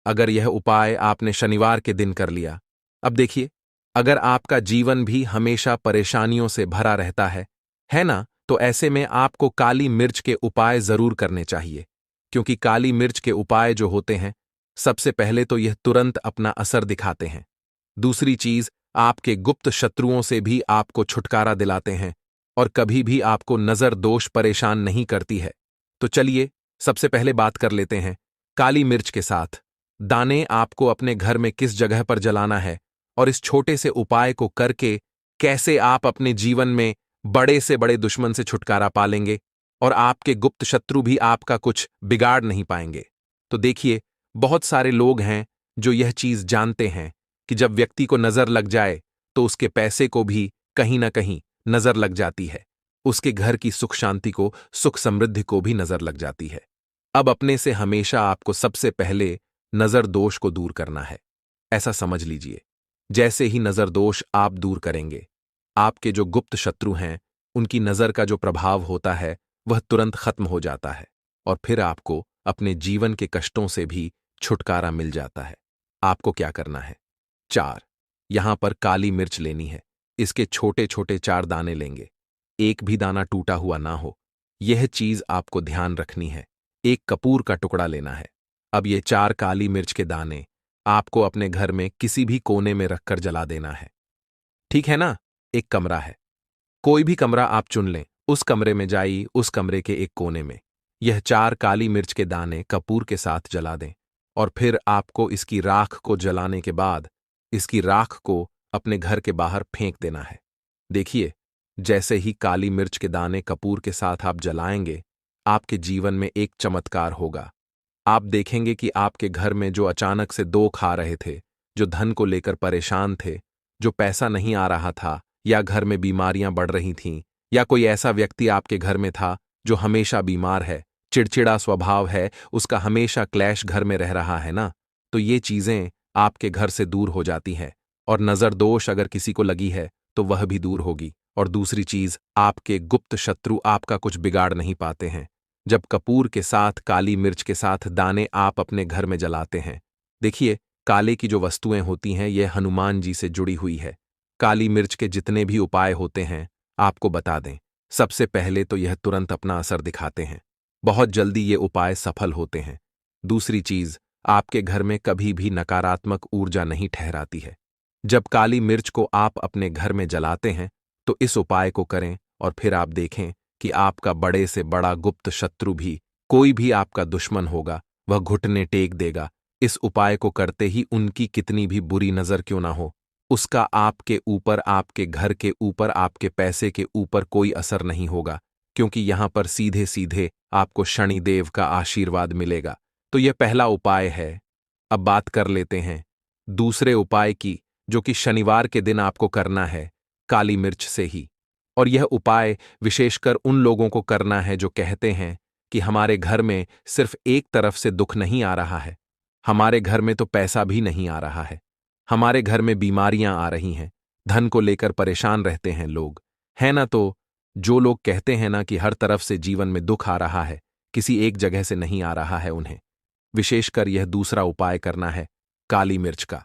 अगर यह उपाय आपने शनिवार के दिन कर लिया, अब देखिए, अगर आपका जीवन भी हमेशा परेशानियों से भरा रहता है ना, तो ऐसे में आपको काली मिर्च के उपाय जरूर करने चाहिए, क्योंकि काली मिर्च के उपाय जो होते हैं, सबसे पहले तो यह तुरंत अपना असर दिखाते हैं। दूसरी चीज, आपके गुप्त शत्रुओं से भी आपको छुटकारा दिलाते हैं और कभी भी आपको नजर दोष परेशान नहीं करती है। तो चलिए, सबसे पहले बात कर लेते हैं काली मिर्च के साथ दाने आपको अपने घर में किस जगह पर जलाना है और इस छोटे से उपाय को करके कैसे आप अपने जीवन में बड़े से बड़े दुश्मन से छुटकारा पालेंगे और आपके गुप्त शत्रु भी आपका कुछ बिगाड़ नहीं पाएंगे। तो देखिए, बहुत सारे लोग हैं जो यह चीज जानते हैं कि जब व्यक्ति को नजर लग जाए तो उसके पैसे को भी कहीं ना कहीं नजर लग जाती है, उसके घर की सुख शांति को, सुख समृद्धि को भी नजर लग जाती है। अब अपने से हमेशा आपको सबसे पहले नजर दोष को दूर करना है। ऐसा समझ लीजिए, जैसे ही नजर दोष आप दूर करेंगे, आपके जो गुप्त शत्रु हैं उनकी नजर का जो प्रभाव होता है वह तुरंत खत्म हो जाता है और फिर आपको अपने जीवन के कष्टों से भी छुटकारा मिल जाता है। आपको क्या करना है? 4 यहां पर काली मिर्च लेनी है। इसके छोटे छोटे 4 दाने लेंगे, एक भी दाना टूटा हुआ ना हो, यह चीज आपको ध्यान रखनी है। एक कपूर का टुकड़ा लेना है। अब ये 4 काली मिर्च के दाने आपको अपने घर में किसी भी कोने में रखकर जला देना है। ठीक है ना? एक कमरा है, कोई भी कमरा आप चुन लें, उस कमरे में जाइए, उस कमरे के एक कोने में यह 4 काली मिर्च के दाने कपूर के साथ जला दें और फिर आपको इसकी राख को जलाने के बाद इसकी राख को अपने घर के बाहर फेंक देना है। देखिए, जैसे ही काली मिर्च के दाने कपूर के साथ आप जलाएंगे, आपके जीवन में एक चमत्कार होगा। आप देखेंगे कि आपके घर में जो अचानक से दोख आ रहे थे, जो धन को लेकर परेशान थे, जो पैसा नहीं आ रहा था, या घर में बीमारियां बढ़ रही थीं, या कोई ऐसा व्यक्ति आपके घर में था जो हमेशा बीमार है, चिड़चिड़ा स्वभाव है, उसका हमेशा क्लैश घर में रह रहा है ना, तो ये चीजें आपके घर से दूर हो जाती हैं और नजर दोष अगर किसी को लगी है तो वह भी दूर होगी। और दूसरी चीज, आपके गुप्त शत्रु आपका कुछ बिगाड़ नहीं पाते हैं जब कपूर के साथ काली मिर्च के साथ दाने आप अपने घर में जलाते हैं। देखिए, काले की जो वस्तुएं होती हैं ये हनुमान जी से जुड़ी हुई है। काली मिर्च के जितने भी उपाय होते हैं आपको बता दें, सबसे पहले तो यह तुरंत अपना असर दिखाते हैं, बहुत जल्दी ये उपाय सफल होते हैं। दूसरी चीज, आपके घर में कभी भी नकारात्मक ऊर्जा नहीं ठहराती है। जब काली मिर्च को आप अपने घर में जलाते हैं तो इस उपाय को करें और फिर आप देखें कि आपका बड़े से बड़ा गुप्त शत्रु भी, कोई भी आपका दुश्मन होगा, वह घुटने टेक देगा। इस उपाय को करते ही उनकी कितनी भी बुरी नजर क्यों ना हो, उसका आपके ऊपर, आपके घर के ऊपर, आपके पैसे के ऊपर कोई असर नहीं होगा, क्योंकि यहां पर सीधे सीधे आपको शनिदेव का आशीर्वाद मिलेगा। तो यह पहला उपाय है। अब बात कर लेते हैं दूसरे उपाय की, जो कि शनिवार के दिन आपको करना है काली मिर्च से ही। और यह उपाय विशेषकर उन लोगों को करना है जो कहते हैं कि हमारे घर में सिर्फ एक तरफ से दुख नहीं आ रहा है, हमारे घर में तो पैसा भी नहीं आ रहा है, हमारे घर में बीमारियां आ रही हैं, धन को लेकर परेशान रहते हैं लोग, है ना। तो जो लोग कहते हैं ना कि हर तरफ से जीवन में दुख आ रहा है, किसी एक जगह से नहीं आ रहा है, उन्हें विशेषकर यह दूसरा उपाय करना है काली मिर्च का।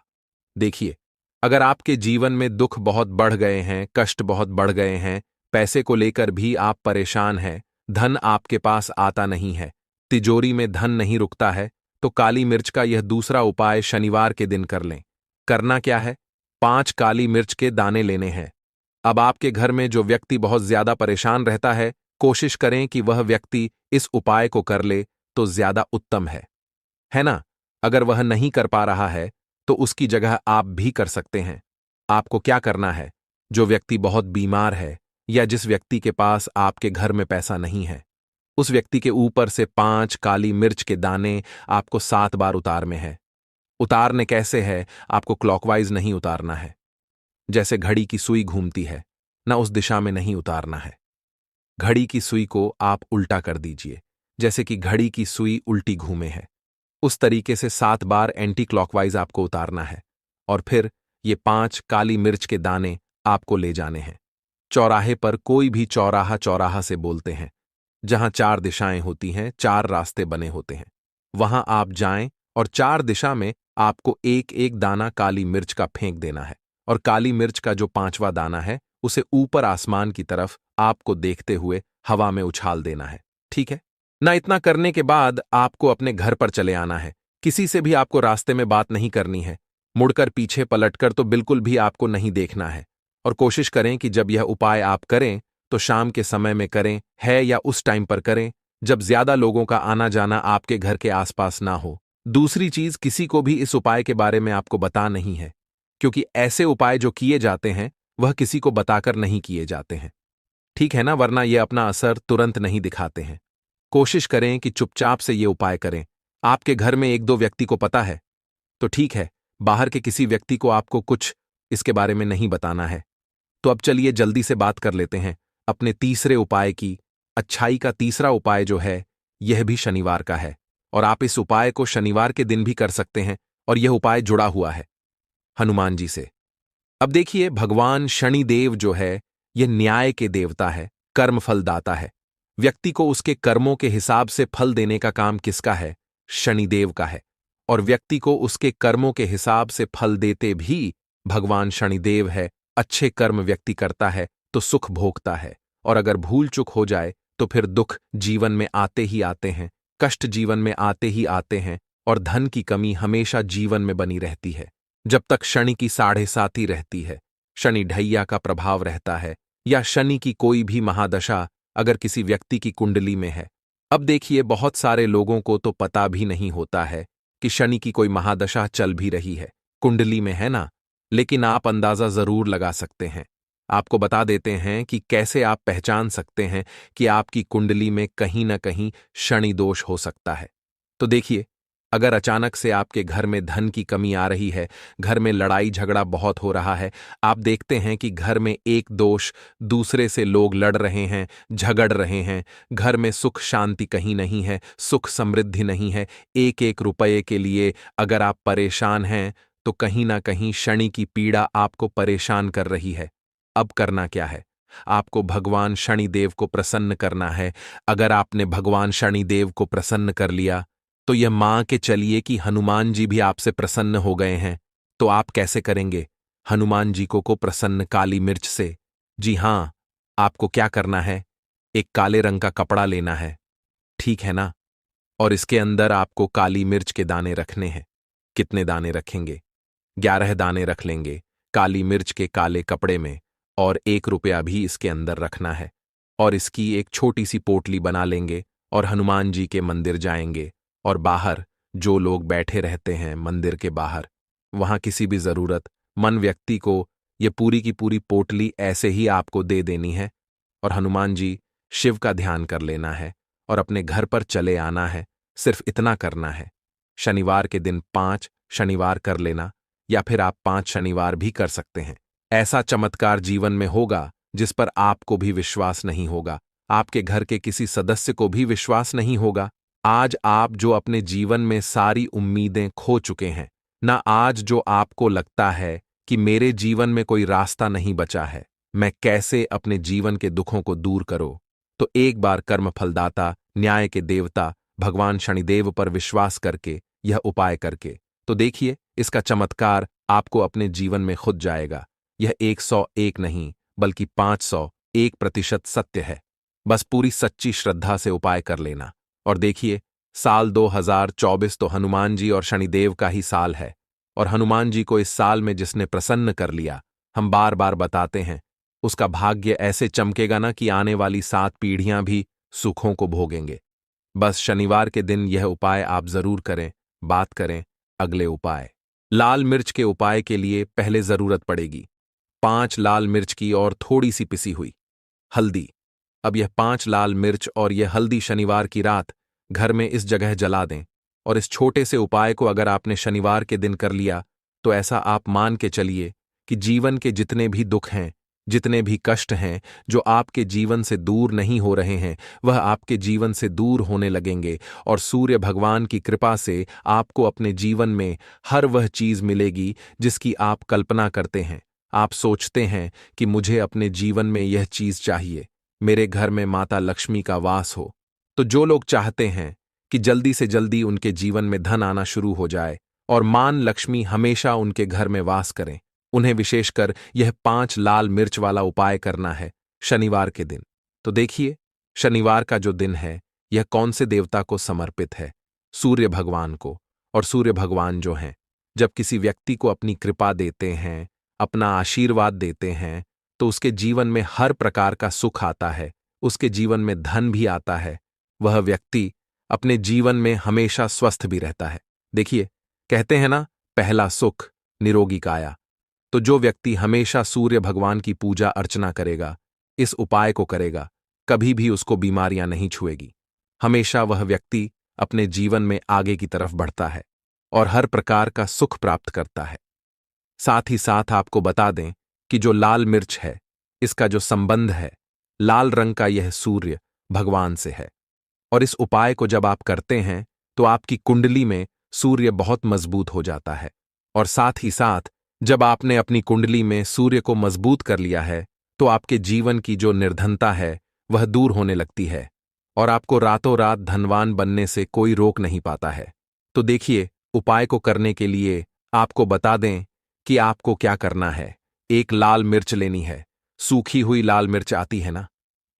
देखिए, अगर आपके जीवन में दुख बहुत बढ़ गए हैं, कष्ट बहुत बढ़ गए हैं, पैसे को लेकर भी आप परेशान हैं, धन आपके पास आता नहीं है, तिजोरी में धन नहीं रुकता है, तो काली मिर्च का यह दूसरा उपाय शनिवार के दिन कर लें। करना क्या है? 5 काली मिर्च के दाने लेने हैं। अब आपके घर में जो व्यक्ति बहुत ज्यादा परेशान रहता है, कोशिश करें कि वह व्यक्ति इस उपाय को कर ले तो ज्यादा उत्तम है ना। अगर वह नहीं कर पा रहा है तो उसकी जगह आप भी कर सकते हैं। आपको क्या करना है? जो व्यक्ति बहुत बीमार है या जिस व्यक्ति के पास आपके घर में पैसा नहीं है, उस व्यक्ति के ऊपर से 5 काली मिर्च के दाने आपको 7 बार उतारने हैं। उतारने कैसे है? आपको क्लॉकवाइज नहीं उतारना है, जैसे घड़ी की सुई घूमती है ना, उस दिशा में नहीं उतारना है। घड़ी की सुई को आप उल्टा कर दीजिए, जैसे कि घड़ी की सुई उल्टी घूमे है, उस तरीके से 7 बार एंटी क्लॉकवाइज आपको उतारना है। और फिर ये 5 काली मिर्च के दाने आपको ले जाने हैं। चौराहे पर, कोई भी चौराहा चौराहा से बोलते हैं, जहां 4 दिशाएं होती हैं, 4 रास्ते बने होते हैं। वहां आप जाएं और 4 दिशा में आपको एक एक दाना काली मिर्च का फेंक देना है, और काली मिर्च का जो 5वां दाना है उसे ऊपर आसमान की तरफ आपको देखते हुए हवा में उछाल देना है। ठीक है ना? इतना करने के बाद आपको अपने घर पर चले आना है। किसी से भी आपको रास्ते में बात नहीं करनी है। मुड़कर पीछे पलटकर तो बिल्कुल भी आपको नहीं देखना है। और कोशिश करें कि जब यह उपाय आप करें तो शाम के समय में करें, है या उस टाइम पर करें जब ज्यादा लोगों का आना जाना आपके घर के आसपास ना हो। दूसरी चीज, किसी को भी इस उपाय के बारे में आपको बता नहीं है, क्योंकि ऐसे उपाय जो किए जाते हैं वह किसी को बताकर नहीं किए जाते हैं। ठीक है ना? वरना ये अपना असर तुरंत नहीं दिखाते हैं। कोशिश करें कि चुपचाप से ये उपाय करें। आपके घर में एक दो व्यक्ति को पता है तो ठीक है, बाहर के किसी व्यक्ति को आपको कुछ इसके बारे में नहीं बताना है। तो अब चलिए जल्दी से बात कर लेते हैं अपने तीसरे उपाय की। अच्छाई का तीसरा उपाय जो है यह भी शनिवार का है, और आप इस उपाय को शनिवार के दिन भी कर सकते हैं, और यह उपाय जुड़ा हुआ है हनुमान जी से। अब देखिए, भगवान शनिदेव जो है यह न्याय के देवता है, कर्म फलदाता है। व्यक्ति को उसके कर्मों के हिसाब से फल देने का काम किसका है? शनिदेव का है। और व्यक्ति को उसके कर्मों के हिसाब से फल देते भी भगवान शनिदेव है। अच्छे कर्म व्यक्ति करता है तो सुख भोगता है, और अगर भूल चूक हो जाए तो फिर दुख जीवन में आते ही आते हैं, कष्ट जीवन में आते ही आते हैं, और धन की कमी हमेशा जीवन में बनी रहती है जब तक शनि की 7.5 रहती है। शनि ढैया का प्रभाव रहता है, या शनि की कोई भी महादशा अगर किसी व्यक्ति की कुंडली में है। अब देखिए, बहुत सारे लोगों को तो पता भी नहीं होता है कि शनि की कोई महादशा चल भी रही है, कुंडली में है ना? लेकिन आप अंदाजा जरूर लगा सकते हैं। आपको बता देते हैं कि कैसे आप पहचान सकते हैं कि आपकी कुंडली में कहीं ना कहीं शनि दोष हो सकता है। तो देखिए, अगर अचानक से आपके घर में धन की कमी आ रही है, घर में लड़ाई झगड़ा बहुत हो रहा है, आप देखते हैं कि घर में एक दोष दूसरे से लोग लड़ रहे हैं, झगड़ रहे हैं, घर में सुख शांति कहीं नहीं है, सुख समृद्धि नहीं है, एक एक रुपये के लिए अगर आप परेशान हैं तो कहीं ना कहीं शनि की पीड़ा आपको परेशान कर रही है। अब करना क्या है? आपको भगवान शनिदेव को प्रसन्न करना है। अगर आपने भगवान शनिदेव को प्रसन्न कर लिया तो यह मान के चलिए कि हनुमान जी भी आपसे प्रसन्न हो गए हैं। तो आप कैसे करेंगे हनुमान जी को प्रसन्न? काली मिर्च से। जी हां, आपको क्या करना है? एक काले रंग का कपड़ा लेना है, ठीक है ना? और इसके अंदर आपको काली मिर्च के दाने रखने हैं। कितने दाने रखेंगे? 11 दाने रख लेंगे काली मिर्च के काले कपड़े में, और 1 रुपया भी इसके अंदर रखना है। और इसकी एक छोटी सी पोटली बना लेंगे और हनुमान जी के मंदिर जाएंगे, और बाहर जो लोग बैठे रहते हैं मंदिर के बाहर, वहां किसी भी जरूरत मन व्यक्ति को ये पूरी की पूरी पोटली ऐसे ही आपको दे देनी है, और हनुमान जी शिव का ध्यान कर लेना है और अपने घर पर चले आना है। सिर्फ इतना करना है। शनिवार के दिन 5 शनिवार कर लेना, या फिर आप 5 शनिवार भी कर सकते हैं। ऐसा चमत्कार जीवन में होगा जिस पर आपको भी विश्वास नहीं होगा, आपके घर के किसी सदस्य को भी विश्वास नहीं होगा। आज आप जो अपने जीवन में सारी उम्मीदें खो चुके हैं ना, आज जो आपको लगता है कि मेरे जीवन में कोई रास्ता नहीं बचा है, मैं कैसे अपने जीवन के दुखों को दूर करूं, तो एक बार कर्म फलदाता न्याय के देवता भगवान शनिदेव पर विश्वास करके यह उपाय करके तो देखिए, इसका चमत्कार आपको अपने जीवन में खुद जाएगा। यह 101 नहीं बल्कि 501% सत्य है। बस पूरी सच्ची श्रद्धा से उपाय कर लेना। और देखिए, साल 2024 तो हनुमान जी और शनिदेव का ही साल है, और हनुमान जी को इस साल में जिसने प्रसन्न कर लिया, हम बार बार बताते हैं, उसका भाग्य ऐसे चमकेगा ना कि आने वाली 7 पीढ़ियां भी सुखों को भोगेंगे। बस शनिवार के दिन यह उपाय आप जरूर करें। बात करें अगले उपाय। लाल मिर्च के उपाय के लिए पहले जरूरत पड़ेगी 5 लाल मिर्च की और थोड़ी सी पिसी हुई हल्दी। अब यह 5 लाल मिर्च और यह हल्दी शनिवार की रात घर में इस जगह जला दें, और इस छोटे से उपाय को अगर आपने शनिवार के दिन कर लिया तो ऐसा आप मान के चलिए कि जीवन के जितने भी दुख हैं, जितने भी कष्ट हैं जो आपके जीवन से दूर नहीं हो रहे हैं, वह आपके जीवन से दूर होने लगेंगे, और सूर्य भगवान की कृपा से आपको अपने जीवन में हर वह चीज मिलेगी जिसकी आप कल्पना करते हैं। आप सोचते हैं कि मुझे अपने जीवन में यह चीज चाहिए, मेरे घर में माता लक्ष्मी का वास हो। तो जो लोग चाहते हैं कि जल्दी से जल्दी उनके जीवन में धन आना शुरू हो जाए और मान लक्ष्मी हमेशा उनके घर में वास करें, उन्हें विशेषकर यह 5 लाल मिर्च वाला उपाय करना है शनिवार के दिन। तो देखिए, शनिवार का जो दिन है यह कौन से देवता को समर्पित है? सूर्य भगवान को। और सूर्य भगवान जो हैं, जब किसी व्यक्ति को अपनी कृपा देते हैं, अपना आशीर्वाद देते हैं, तो उसके जीवन में हर प्रकार का सुख आता है, उसके जीवन में धन भी आता है, वह व्यक्ति अपने जीवन में हमेशा स्वस्थ भी रहता है। देखिए, कहते हैं ना, पहला सुख निरोगी काया। तो जो व्यक्ति हमेशा सूर्य भगवान की पूजा अर्चना करेगा, इस उपाय को करेगा, कभी भी उसको बीमारियां नहीं छुएगी। हमेशा वह व्यक्ति अपने जीवन में आगे की तरफ बढ़ता है और हर प्रकार का सुख प्राप्त करता है। साथ ही साथ आपको बता दें कि जो लाल मिर्च है, इसका जो संबंध है, लाल रंग का यह सूर्य भगवान से है। और इस उपाय को जब आप करते हैं तो आपकी कुंडली में सूर्य बहुत मजबूत हो जाता है। और साथ ही साथ जब आपने अपनी कुंडली में सूर्य को मजबूत कर लिया है, तो आपके जीवन की जो निर्धनता है वह दूर होने लगती है और आपको रातों रात धनवान बनने से कोई रोक नहीं पाता है। तो देखिए, उपाय को करने के लिए आपको बता दें कि आपको क्या करना है। एक लाल मिर्च लेनी है, सूखी हुई लाल मिर्च आती है ना,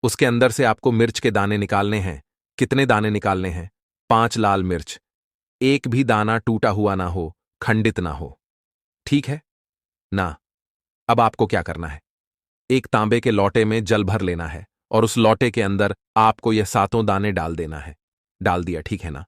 उसके अंदर से आपको मिर्च के दाने निकालने हैं। कितने दाने निकालने हैं? 5 लाल मिर्च। एक भी दाना टूटा हुआ ना हो, खंडित ना हो, ठीक है ना? अब आपको क्या करना है? एक तांबे के लोटे में जल भर लेना है और उस लोटे के अंदर आपको यह 7 दाने डाल देना है। डाल दिया, ठीक है ना?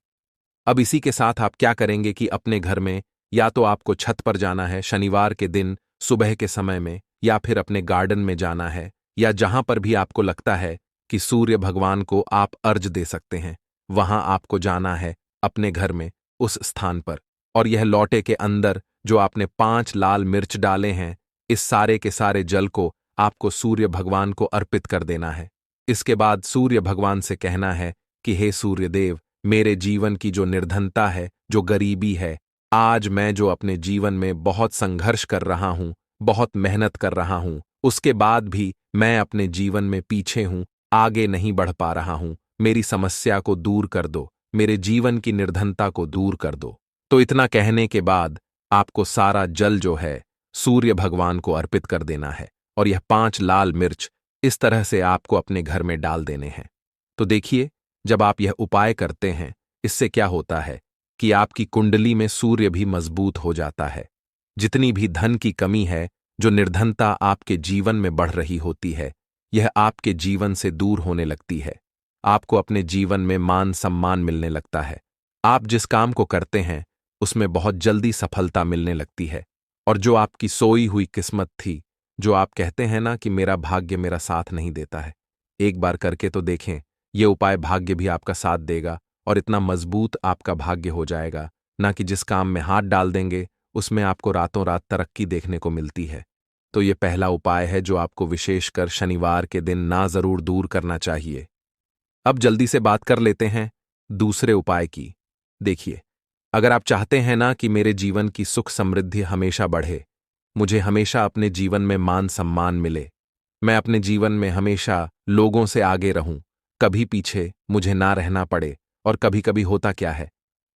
अब इसी के साथ आप क्या करेंगे कि अपने घर में या तो आपको छत पर जाना है शनिवार के दिन सुबह के समय में, या फिर अपने गार्डन में जाना है, या जहां पर भी आपको लगता है कि सूर्य भगवान को आप अर्घ दे सकते हैं, वहां आपको जाना है अपने घर में उस स्थान पर। और यह लोटे के अंदर जो आपने 5 लाल मिर्च डाले हैं, इस सारे के सारे जल को आपको सूर्य भगवान को अर्पित कर देना है। इसके बाद सूर्य भगवान से कहना है कि हे सूर्य देव, मेरे जीवन की जो निर्धनता है, जो गरीबी है, आज मैं जो अपने जीवन में बहुत संघर्ष कर रहा हूं, बहुत मेहनत कर रहा हूं, उसके बाद भी मैं अपने जीवन में पीछे हूं, आगे नहीं बढ़ पा रहा हूं, मेरी समस्या को दूर कर दो, मेरे जीवन की निर्धनता को दूर कर दो। तो इतना कहने के बाद आपको सारा जल जो है सूर्य भगवान को अर्पित कर देना है और यह 5 लाल मिर्च इस तरह से आपको अपने घर में डाल देने हैं। तो देखिए, जब आप यह उपाय करते हैं, इससे क्या होता है कि आपकी कुंडली में सूर्य भी मजबूत हो जाता है। जितनी भी धन की कमी है, जो निर्धनता आपके जीवन में बढ़ रही होती है, यह आपके जीवन से दूर होने लगती है। आपको अपने जीवन में मान सम्मान मिलने लगता है। आप जिस काम को करते हैं उसमें बहुत जल्दी सफलता मिलने लगती है। और जो आपकी सोई हुई किस्मत थी, जो आप कहते हैं ना कि मेरा भाग्य मेरा साथ नहीं देता है, एक बार करके तो देखें, ये उपाय भाग्य भी आपका साथ देगा और इतना मजबूत आपका भाग्य हो जाएगा ना कि जिस काम में हाथ डाल देंगे उसमें आपको रातों रात तरक्की देखने को मिलती है। तो ये पहला उपाय है जो आपको विशेषकर शनिवार के दिन ना जरूर दूर करना चाहिए। अब जल्दी से बात कर लेते हैं दूसरे उपाय की। देखिए, अगर आप चाहते हैं ना कि मेरे जीवन की सुख समृद्धि हमेशा बढ़े, मुझे हमेशा अपने जीवन में मान सम्मान मिले, मैं अपने जीवन में हमेशा लोगों से आगे रहूं, कभी पीछे मुझे ना रहना पड़े। और कभी कभी होता क्या है,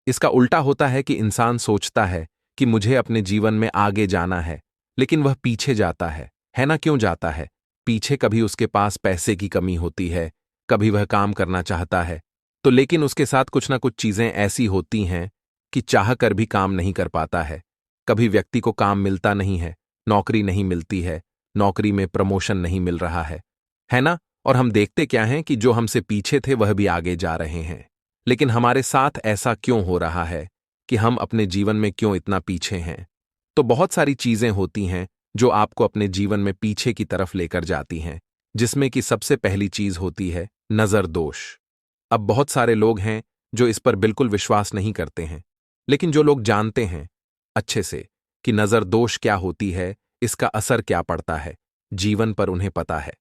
इसका उल्टा होता है कि इंसान सोचता है कि मुझे अपने जीवन में आगे जाना है, लेकिन वह पीछे जाता है ना? क्यों जाता है पीछे? कभी उसके पास पैसे की कमी होती है, कभी वह काम करना चाहता है, तो लेकिन उसके साथ कुछ ना कुछ चीजें ऐसी होती हैं कि चाह कर भी काम नहीं कर पाता है। कभी व्यक्ति को काम मिलता नहीं है, नौकरी नहीं मिलती है, नौकरी में प्रमोशन नहीं मिल रहा है ना? और हम देखते क्या हैं कि जो हमसे पीछे थे वह भी आगे जा रहे हैं। लेकिन हमारे साथ ऐसा क्यों हो रहा है कि हम अपने जीवन में क्यों इतना पीछे हैं? तो बहुत सारी चीजें होती हैं जो आपको अपने जीवन में पीछे की तरफ लेकर जाती हैं, जिसमें कि सबसे पहली चीज होती है नजर दोष। अब बहुत सारे लोग हैं जो इस पर बिल्कुल विश्वास नहीं करते हैं, लेकिन जो लोग जानते हैं अच्छे से कि नजर दोष क्या होती है, इसका असर क्या पड़ता है जीवन पर, उन्हें पता है।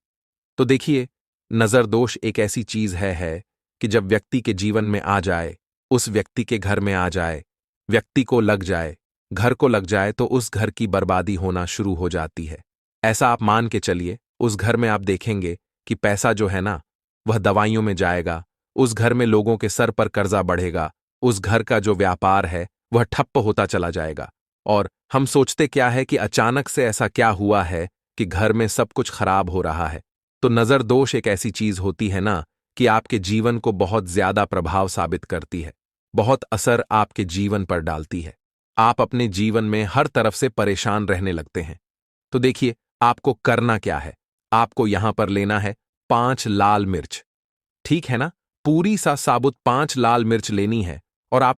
तो देखिए, नजर दोष एक ऐसी चीज है कि जब व्यक्ति के जीवन में आ जाए, उस व्यक्ति के घर में आ जाए, व्यक्ति को लग जाए, घर को लग जाए, तो उस घर की बर्बादी होना शुरू हो जाती है। ऐसा आप मान के चलिए, उस घर में आप देखेंगे कि पैसा जो है ना, वह दवाइयों में जाएगा, उस घर में लोगों के सर पर कर्जा बढ़ेगा, उस घर का जो व्यापार है वह ठप्प होता चला जाएगा। और हम सोचते क्या है कि अचानक से ऐसा क्या हुआ है कि घर में सब कुछ खराब हो रहा है। तो नजर दोष एक ऐसी चीज होती है ना कि आपके जीवन को बहुत ज्यादा प्रभाव साबित करती है, बहुत असर आपके जीवन पर डालती है। आप अपने जीवन में हर तरफ से परेशान रहने लगते हैं। तो देखिए, आपको करना क्या है। आपको यहां पर लेना है 5 लाल मिर्च। ठीक है ना? पूरी सा साबुत 5 लाल मिर्च लेनी है और आप